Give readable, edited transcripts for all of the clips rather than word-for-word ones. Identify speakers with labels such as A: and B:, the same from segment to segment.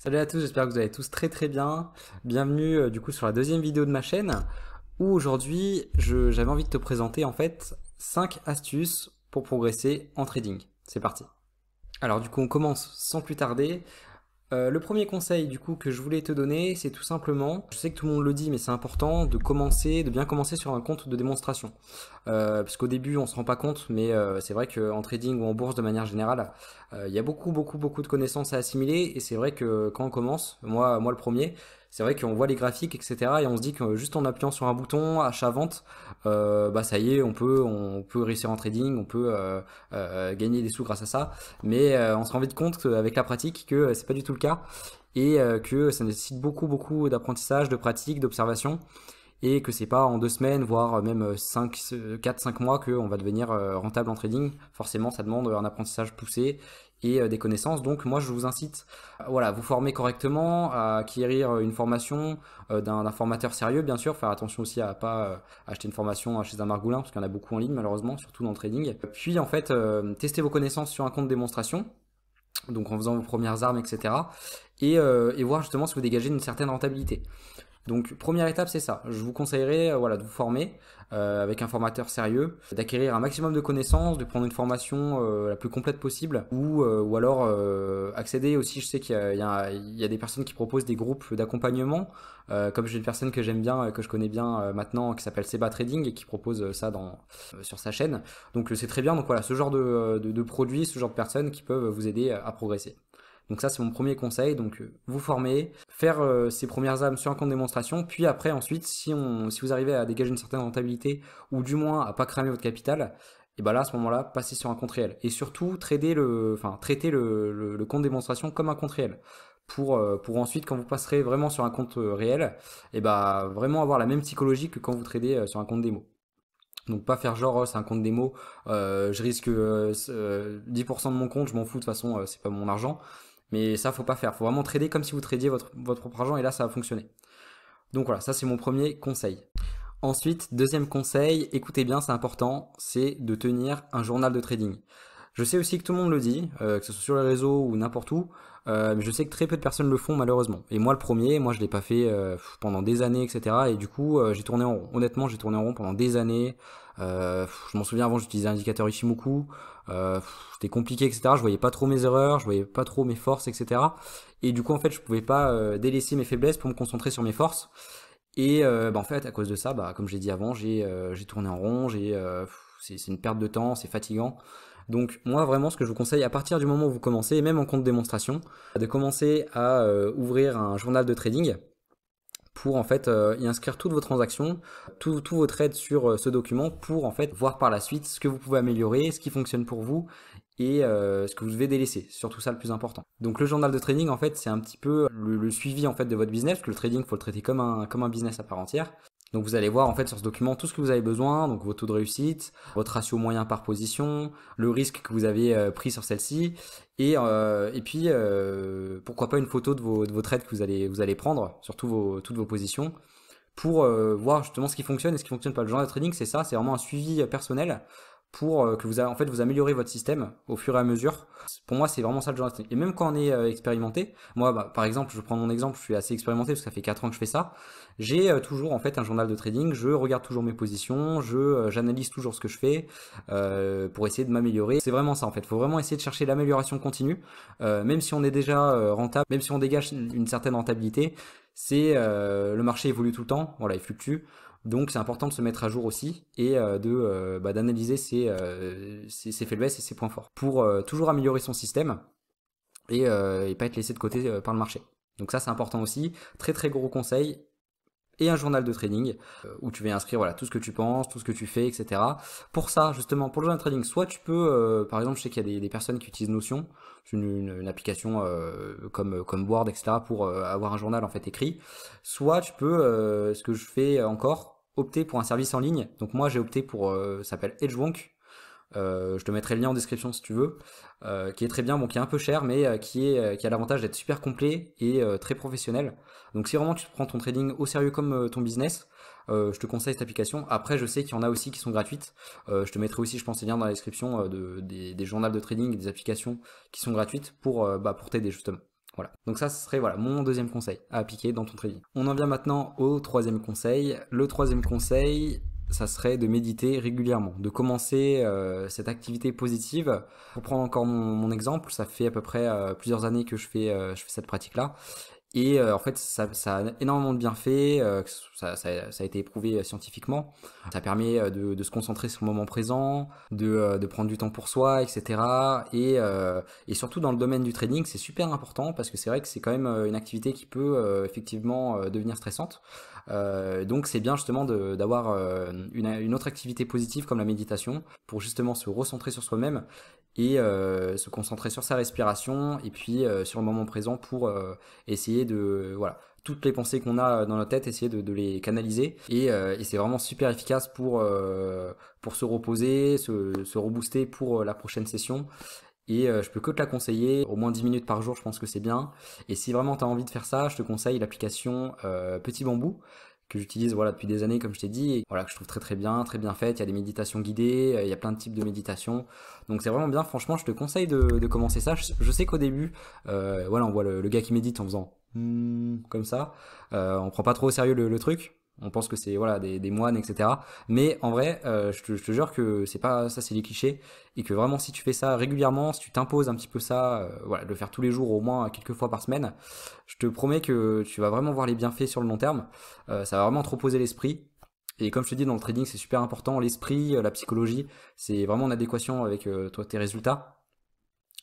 A: Salut à tous, j'espère que vous allez tous très très bien. Bienvenue du coup sur la deuxième vidéo de ma chaîne où aujourd'hui j'avais envie de te présenter en fait 5 astuces pour progresser en trading. C'est parti. Alors du coup on commence sans plus tarder. Le premier conseil du coup que je voulais te donner, c'est tout simplement, je sais que tout le monde le dit, mais c'est important de bien commencer sur un compte de démonstration. Parce qu'au début on se rend pas compte, mais c'est vrai qu'en trading ou en bourse de manière générale, il y a beaucoup de connaissances à assimiler, et c'est vrai que quand on commence, moi le premier, c'est vrai qu'on voit les graphiques, etc. Et on se dit que juste en appuyant sur un bouton, achat-vente, bah ça y est, on peut réussir en trading, on peut gagner des sous grâce à ça. Mais on se rend vite compte avec la pratique que c'est pas du tout le cas et que ça nécessite beaucoup d'apprentissage, de pratique, d'observation et que c'est pas en 2 semaines, voire même 4-5 mois qu'on va devenir rentable en trading. Forcément, ça demande un apprentissage poussé et des connaissances. Donc moi, je vous incite voilà, à vous former correctement, à acquérir une formation d'un formateur sérieux, bien sûr. Faire attention aussi à pas acheter une formation chez un margoulin, parce qu'il y en a beaucoup en ligne, malheureusement, surtout dans le trading. Puis, en fait, tester vos connaissances sur un compte de démonstration, donc en faisant vos premières armes, etc. Et voir justement si vous dégagez une certaine rentabilité. Donc première étape c'est ça, je vous conseillerais voilà, de vous former avec un formateur sérieux, d'acquérir un maximum de connaissances, de prendre une formation la plus complète possible ou alors accéder aussi, je sais qu'il y a des personnes qui proposent des groupes d'accompagnement, comme j'ai une personne que j'aime bien, que je connais bien maintenant qui s'appelle Seba Trading et qui propose ça sur sa chaîne. Donc c'est très bien, donc voilà, ce genre de produits, ce genre de personnes qui peuvent vous aider à progresser. Donc ça, c'est mon premier conseil. Donc vous former, faire ces premières âmes sur un compte de démonstration, puis après, ensuite, si vous arrivez à dégager une certaine rentabilité, ou du moins à pas cramer votre capital, et ben là, à ce moment-là, passez sur un compte réel. Et surtout, traitez le compte démonstration comme un compte réel. Pour ensuite, quand vous passerez vraiment sur un compte réel, et ben vraiment avoir la même psychologie que quand vous tradez sur un compte démo. Donc pas faire genre c'est un compte démo, je risque 10% de mon compte, je m'en fous de toute façon, c'est pas mon argent. Mais ça faut pas faire, faut vraiment trader comme si vous tradiez votre propre argent et là ça va fonctionner. Donc voilà, ça c'est mon premier conseil. Ensuite, deuxième conseil, écoutez bien, c'est important, c'est de tenir un journal de trading. Je sais aussi que tout le monde le dit, que ce soit sur les réseaux ou n'importe où, mais je sais que très peu de personnes le font malheureusement. Et moi le premier, moi je l'ai pas fait pendant des années, etc. Et du coup j'ai tourné en rond. Honnêtement j'ai tourné en rond pendant des années. Je m'en souviens avant j'utilisais un indicateur Ichimoku, c'était compliqué, etc. Je voyais pas trop mes erreurs, je voyais pas trop mes forces, etc. Et du coup en fait je pouvais pas délaisser mes faiblesses pour me concentrer sur mes forces. Et bah, en fait, à cause de ça, bah, comme je l'ai dit avant, j'ai tourné en rond, c'est une perte de temps, c'est fatigant. Donc moi vraiment ce que je vous conseille à partir du moment où vous commencez, et même en compte démonstration, de commencer à ouvrir un journal de trading pour en fait y inscrire toutes vos transactions, tous vos trades sur ce document pour en fait voir par la suite ce que vous pouvez améliorer, ce qui fonctionne pour vous et ce que vous devez délaisser. C'est surtout ça le plus important. Donc le journal de trading en fait c'est un petit peu le suivi en fait de votre business, parce que le trading faut le traiter comme un business à part entière. Donc vous allez voir en fait sur ce document tout ce que vous avez besoin, donc vos taux de réussite, votre ratio moyen par position, le risque que vous avez pris sur celle-ci, et puis pourquoi pas une photo de vos trades que vous allez prendre sur toutes vos positions pour voir justement ce qui fonctionne et ce qui fonctionne pas. Le journal de trading c'est ça, c'est vraiment un suivi personnel pour que en fait vous améliorez votre système au fur et à mesure. Pour moi, c'est vraiment ça le journal de trading. Et même quand on est expérimenté, moi bah, par exemple, je prends mon exemple, je suis assez expérimenté parce que ça fait 4 ans que je fais ça. J'ai toujours en fait un journal de trading, je regarde toujours mes positions, j'analyse toujours ce que je fais pour essayer de m'améliorer. C'est vraiment ça en fait, il faut vraiment essayer de chercher l'amélioration continue, même si on est déjà rentable, même si on dégage une certaine rentabilité, le marché évolue tout le temps, voilà, il fluctue. Donc c'est important de se mettre à jour aussi et d'analyser ses faiblesses et ses points forts pour toujours améliorer son système et pas être laissé de côté par le marché. Donc ça c'est important aussi. Très très gros conseil, et un journal de trading où tu vas inscrire voilà tout ce que tu penses, tout ce que tu fais, etc. Pour ça, justement, pour le journal de trading, soit tu peux, par exemple, je sais qu'il y a des personnes qui utilisent Notion, c'est une application comme Word, etc. pour avoir un journal en fait écrit. Soit tu peux, ce que je fais encore, opter pour un service en ligne. Donc moi j'ai opté pour, ça s'appelle Edgewonk. Je te mettrai le lien en description si tu veux, qui est très bien, bon, qui est un peu cher, mais qui a l'avantage d'être super complet et très professionnel. Donc si vraiment tu prends ton trading au sérieux comme ton business, je te conseille cette application. Après, je sais qu'il y en a aussi qui sont gratuites. Je te mettrai aussi, je pense, les liens dans la description des journaux de trading et des applications qui sont gratuites pour t'aider justement. Voilà. Donc ça, ce serait voilà, mon deuxième conseil à appliquer dans ton trading. On en vient maintenant au troisième conseil. Le troisième conseil, ça serait de méditer régulièrement, de commencer cette activité positive. Pour prendre encore mon exemple, ça fait à peu près plusieurs années que je fais cette pratique-là. Et en fait, ça a énormément de bienfaits, ça a été éprouvé scientifiquement. Ça permet de se concentrer sur le moment présent, de prendre du temps pour soi, etc. Et surtout dans le domaine du trading, c'est super important parce que c'est vrai que c'est quand même une activité qui peut effectivement devenir stressante. Donc c'est bien justement d'avoir une autre activité positive comme la méditation pour justement se recentrer sur soi-même et se concentrer sur sa respiration et puis sur le moment présent pour essayer de voilà toutes les pensées qu'on a dans notre tête, essayer de les canaliser et c'est vraiment super efficace pour se reposer, se rebooster pour la prochaine session. Et je peux que te la conseiller, au moins 10 minutes par jour, je pense que c'est bien. Et si vraiment tu as envie de faire ça, je te conseille l'application Petit Bambou, que j'utilise voilà, depuis des années, comme je t'ai dit, et voilà, que je trouve très très bien faite. Il y a des méditations guidées, il y a plein de types de méditations. Donc c'est vraiment bien, franchement, je te conseille de commencer ça. Je sais qu'au début, voilà, on voit le gars qui médite en faisant comme ça. On prend pas trop au sérieux le truc. On pense que c'est voilà des moines, etc. Mais en vrai, je te jure que c'est pas ça, c'est les clichés, et que vraiment si tu fais ça régulièrement, si tu t'imposes un petit peu ça, voilà, de le faire tous les jours, au moins quelques fois par semaine, je te promets que tu vas vraiment voir les bienfaits sur le long terme. Ça va vraiment te reposer l'esprit. Et comme je te dis, dans le trading, c'est super important, l'esprit, la psychologie, c'est vraiment en adéquation avec toi, tes résultats.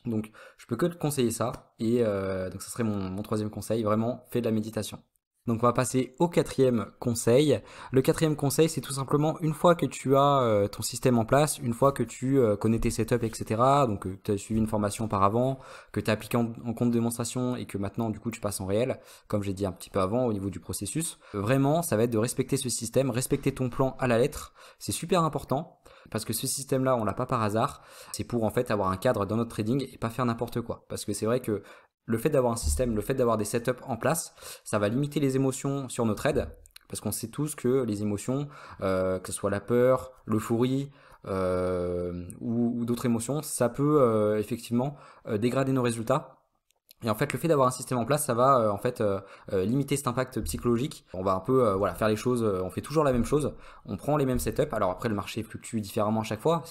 A: Donc, je peux que te conseiller ça. Et donc, ça serait mon troisième conseil. Vraiment, fais de la méditation. Donc on va passer au quatrième conseil. Le quatrième conseil, c'est tout simplement une fois que tu as ton système en place, une fois que tu connais tes setups, etc., donc tu as suivi une formation auparavant, que tu as appliqué en compte démonstration et que maintenant du coup tu passes en réel, comme j'ai dit un petit peu avant au niveau du processus, vraiment ça va être de respecter ce système, respecter ton plan à la lettre, c'est super important. Parce que ce système-là, on l'a pas par hasard. C'est pour en fait avoir un cadre dans notre trading et pas faire n'importe quoi. Parce que c'est vrai que le fait d'avoir un système, le fait d'avoir des setups en place, ça va limiter les émotions sur nos trades. Parce qu'on sait tous que les émotions, que ce soit la peur, l'euphorie ou d'autres émotions, ça peut effectivement dégrader nos résultats. Et en fait, le fait d'avoir un système en place, ça va limiter cet impact psychologique. On va un peu voilà, faire les choses, on fait toujours la même chose, on prend les mêmes setups. Alors après, le marché fluctue différemment à chaque fois.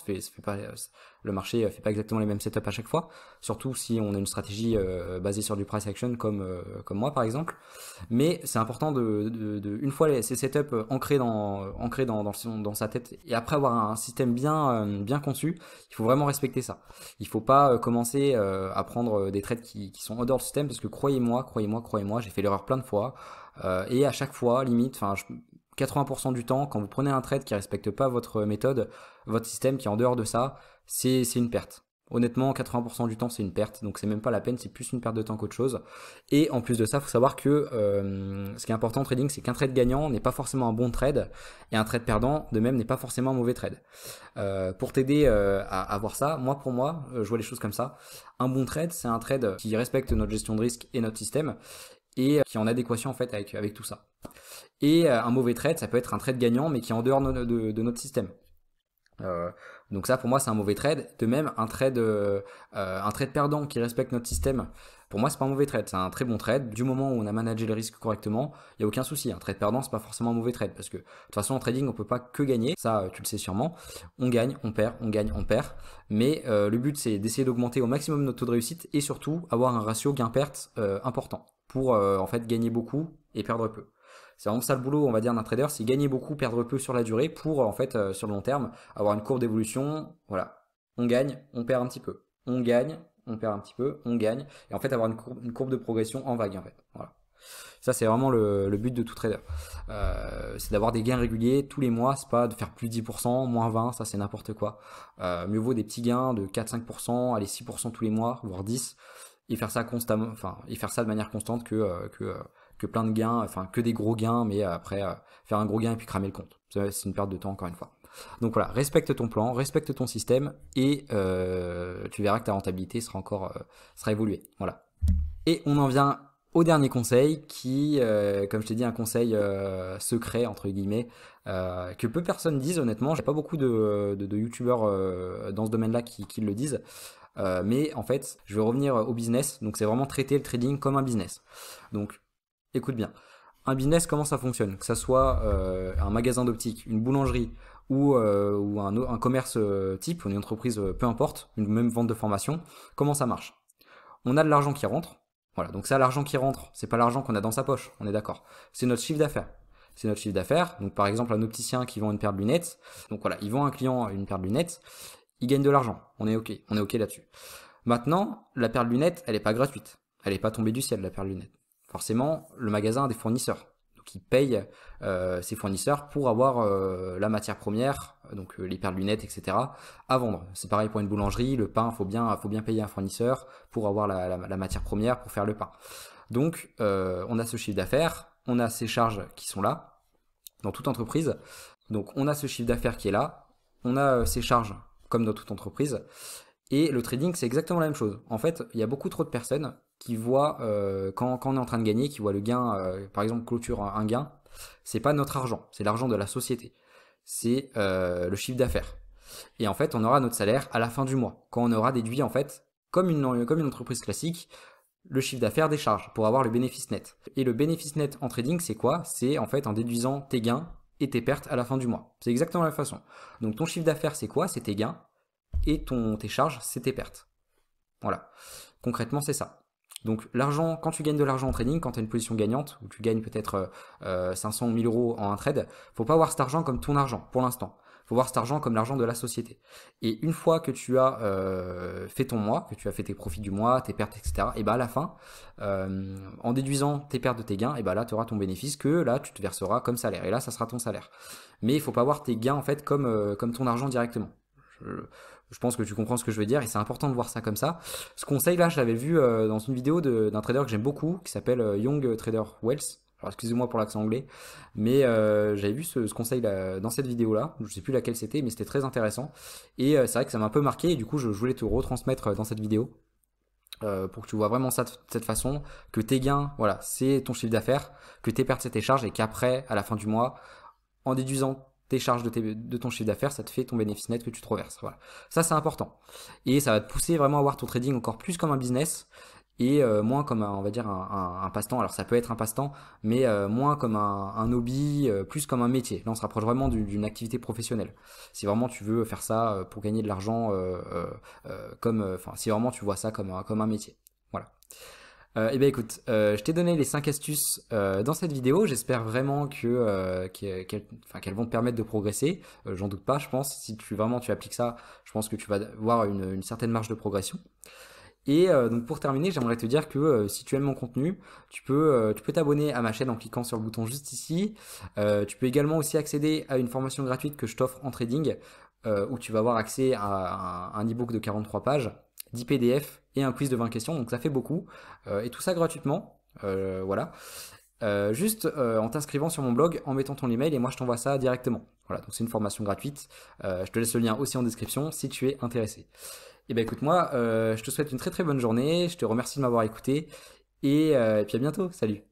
A: Le marché fait pas exactement les mêmes setups à chaque fois, surtout si on a une stratégie basée sur du price action comme moi par exemple. Mais c'est important une fois ces setups ancrés dans sa tête et après avoir un système bien conçu, il faut vraiment respecter ça. Il faut pas commencer à prendre des trades qui sont en dehors du système parce que croyez-moi, j'ai fait l'erreur plein de fois et à chaque fois, limite, 80% du temps, quand vous prenez un trade qui respecte pas votre méthode, votre système qui est en dehors de ça, c'est une perte. Honnêtement, 80% du temps, c'est une perte, donc c'est même pas la peine, c'est plus une perte de temps qu'autre chose. Et en plus de ça, il faut savoir que ce qui est important en trading, c'est qu'un trade gagnant n'est pas forcément un bon trade, et un trade perdant, de même, n'est pas forcément un mauvais trade. Pour t'aider à voir ça, pour moi, je vois les choses comme ça. Un bon trade, c'est un trade qui respecte notre gestion de risque et notre système, et qui est en adéquation en fait avec tout ça. Et un mauvais trade, ça peut être un trade gagnant, mais qui est en dehors de notre système. Donc ça pour moi c'est un mauvais trade. De même un trade perdant qui respecte notre système, pour moi c'est pas un mauvais trade, c'est un très bon trade. Du moment où on a managé le risque correctement, il y a aucun souci. Un trade perdant c'est pas forcément un mauvais trade parce que de toute façon en trading on peut pas que gagner, ça tu le sais sûrement. On gagne, on perd, on gagne, on perd. Mais le but c'est d'essayer d'augmenter au maximum notre taux de réussite et surtout avoir un ratio gain-perte important pour en fait gagner beaucoup et perdre peu. C'est vraiment ça le boulot, on va dire, d'un trader, c'est gagner beaucoup, perdre peu sur la durée pour, en fait, sur le long terme, avoir une courbe d'évolution. Voilà, on gagne, on perd un petit peu. On gagne, on perd un petit peu, on gagne. Et en fait, avoir une courbe de progression en vague, en fait. Voilà. Ça, c'est vraiment le but de tout trader. C'est d'avoir des gains réguliers tous les mois. C'est pas de faire plus 10%, moins 20%, ça c'est n'importe quoi. Mieux vaut des petits gains de 4-5%, allez 6% tous les mois, voire 10%. Et faire ça constamment, et faire ça de manière constante que plein de gains, que des gros gains, mais après faire un gros gain et puis cramer le compte. C'est une perte de temps encore une fois. Donc voilà, respecte ton plan, respecte ton système et tu verras que ta rentabilité sera évoluée. Voilà. Et on en vient au dernier conseil qui, comme je t'ai dit, un conseil secret entre guillemets que peu de personnes disent honnêtement. J'ai pas beaucoup de youtubeurs dans ce domaine-là qui le disent. Mais en fait, je vais revenir au business. Donc c'est vraiment traiter le trading comme un business. Donc écoute bien. Un business, comment ça fonctionne? Que ça soit un magasin d'optique, une boulangerie ou un commerce type, une entreprise, peu importe, une même vente de formation, comment ça marche? On a de l'argent qui rentre. Voilà, donc ça, l'argent qui rentre, c'est pas l'argent qu'on a dans sa poche, on est d'accord. C'est notre chiffre d'affaires. C'est notre chiffre d'affaires. Donc par exemple, un opticien qui vend une paire de lunettes, donc voilà, il vend à un client une paire de lunettes, il gagne de l'argent. On est ok là-dessus. Maintenant, la paire de lunettes, elle n'est pas gratuite. Elle n'est pas tombée du ciel, la paire de lunettes. Forcément, le magasin a des fournisseurs. Donc il paye ses fournisseurs pour avoir la matière première, donc les paires de lunettes, etc. à vendre. C'est pareil pour une boulangerie, le pain, faut bien payer un fournisseur pour avoir la matière première pour faire le pain. Donc on a ce chiffre d'affaires, on a ces charges qui sont là, dans toute entreprise. Donc on a ce chiffre d'affaires qui est là, on a ces charges comme dans toute entreprise. Et le trading, c'est exactement la même chose. En fait, il y a beaucoup trop de personnes qui voient, quand on est en train de gagner, qui voient le gain, par exemple, clôture un gain, c'est pas notre argent, c'est l'argent de la société. C'est le chiffre d'affaires. Et en fait, on aura notre salaire à la fin du mois, quand on aura déduit, en fait, comme une entreprise classique, le chiffre d'affaires des charges pour avoir le bénéfice net. Et le bénéfice net en trading, c'est quoi? C'est en fait en déduisant tes gains et tes pertes à la fin du mois. C'est exactement la même façon. Donc ton chiffre d'affaires, c'est quoi? C'est tes gains et tes charges, c'est tes pertes. Voilà. Concrètement, c'est ça. Donc l'argent, quand tu gagnes de l'argent en trading, quand tu as une position gagnante, où tu gagnes peut-être 500 ou 1000 euros en un trade, faut pas voir cet argent comme ton argent pour l'instant. Faut voir cet argent comme l'argent de la société. Et une fois que tu as fait ton mois, que tu as fait tes profits du mois, tes pertes, etc., et ben à la fin, en déduisant tes pertes de tes gains, et ben là tu auras ton bénéfice que là tu te verseras comme salaire. Et là ça sera ton salaire. Mais il faut pas voir tes gains en fait comme ton argent directement. Je pense que tu comprends ce que je veux dire et c'est important de voir ça comme ça. Ce conseil là, je l'avais vu dans une vidéo d'un trader que j'aime beaucoup qui s'appelle Young Trader Wells. Alors excusez-moi pour l'accent anglais, mais j'avais vu ce conseil là, dans cette vidéo là. Je sais plus laquelle c'était, mais c'était très intéressant. Et c'est vrai que ça m'a un peu marqué et du coup je voulais te retransmettre dans cette vidéo. Pour que tu vois vraiment ça de cette façon, que tes gains, voilà, c'est ton chiffre d'affaires, que tes pertes c'est tes charges et qu'après, à la fin du mois, en déduisant tes charges de ton chiffre d'affaires, ça te fait ton bénéfice net que tu te reverses. Voilà. Ça, c'est important. Et ça va te pousser vraiment à voir ton trading encore plus comme un business et moins comme on va dire un passe-temps. Alors ça peut être un passe-temps, mais moins comme un hobby, plus comme un métier. Là, on se rapproche vraiment d'une activité professionnelle. Si vraiment tu veux faire ça pour gagner de l'argent, si vraiment tu vois ça comme un métier. Voilà. Eh bien écoute, je t'ai donné les 5 astuces dans cette vidéo. J'espère vraiment qu'elles vont te permettre de progresser. J'en doute pas, je pense. Si tu appliques ça, je pense que tu vas voir une certaine marge de progression. Et donc pour terminer, j'aimerais te dire que si tu aimes mon contenu, tu peux t'abonner à ma chaîne en cliquant sur le bouton juste ici. Tu peux également aussi accéder à une formation gratuite que je t'offre en trading, où tu vas avoir accès à un e-book de 43 pages, 10 PDF et un quiz de 20 questions, donc ça fait beaucoup. Et tout ça gratuitement, voilà. Juste en t'inscrivant sur mon blog, en mettant ton email et moi je t'envoie ça directement. Voilà, donc c'est une formation gratuite. Je te laisse le lien aussi en description si tu es intéressé. Et ben écoute moi, je te souhaite une très très bonne journée, je te remercie de m'avoir écouté et puis à bientôt, salut.